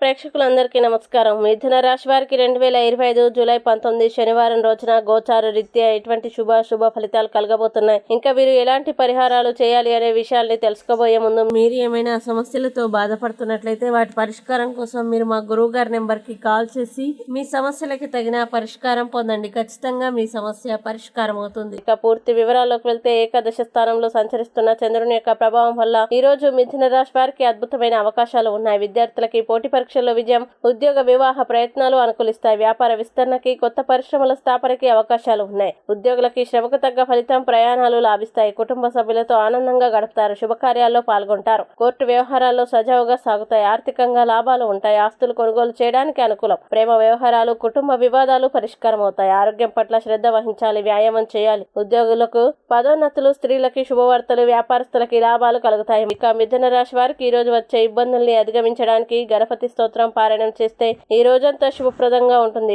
ప్రేక్షకులందరికీ నమస్కారం. మిథున రాశి వారికి 2025 జూలై 19 శనివారం రోజున గోచార రీత్యా ఎటువంటి శుభ ఫలితాలు కలగబోతున్నాయి. ఇంకా వీరు ఎలాంటి పరిహారాలు చేయాలి అనే విషయాల్ని తెలుసుకోబోయే ముందు మీరు ఏమైనా సమస్యలతో బాధపడుతున్నట్లయితే వాటి పరిష్కారం కోసం మీరు మా గురువు గారి నెంబర్కి కాల్ చేసి మీ సమస్యలకి తగిన పరిష్కారం పొందండి. ఖచ్చితంగా మీ సమస్య పరిష్కారం అవుతుంది. ఇక పూర్తి వివరాల్లోకి వెళ్తే ఏకాదశ స్థానంలో సంచరిస్తున్న చంద్రుని యొక్క ప్రభావం వల్ల ఈ రోజు మిథున రాశి వారికి అద్భుతమైన అవకాశాలు ఉన్నాయి. విద్యార్థులకి పోటీ పరీక్షల్లో విజయం, ఉద్యోగ వివాహ ప్రయత్నాలు అనుకూలిస్తాయి. వ్యాపార విస్తరణకి, కొత్త పరిశ్రమల స్థాపనకి అవకాశాలు ఉన్నాయి. ఉద్యోగులకి శ్రమకు తగ్గ ఫలితం, ప్రయాణాలు లాభిస్తాయి. కుటుంబ సభ్యులతో ఆనందంగా గడుపుతారు. శుభకార్యాల్లో పాల్గొంటారు. కోర్టు వ్యవహారాల్లో సజావుగా సాగుతాయి. ఆర్థికంగా లాభాలు ఉంటాయి. ఆస్తులు కొనుగోలు చేయడానికి అనుకూలం. ప్రేమ వ్యవహారాలు, కుటుంబ వివాదాలు పరిష్కారం అవుతాయి. ఆరోగ్యం పట్ల శ్రద్ధ వహించాలి. వ్యాయామం చేయాలి. ఉద్యోగులకు పదోన్నతులు, స్త్రీలకి శుభవార్తలు, వ్యాపారస్తులకి లాభాలు కలుగుతాయి. ఇక మిథున రాశి వారికి ఈ రోజు వచ్చే ఇబ్బందుల్ని అధిగమించడానికి గణపతి స్తోత్రం పారాయణం చేస్తే ఈ రోజంతా శుభప్రదంగా ఉంటుంది.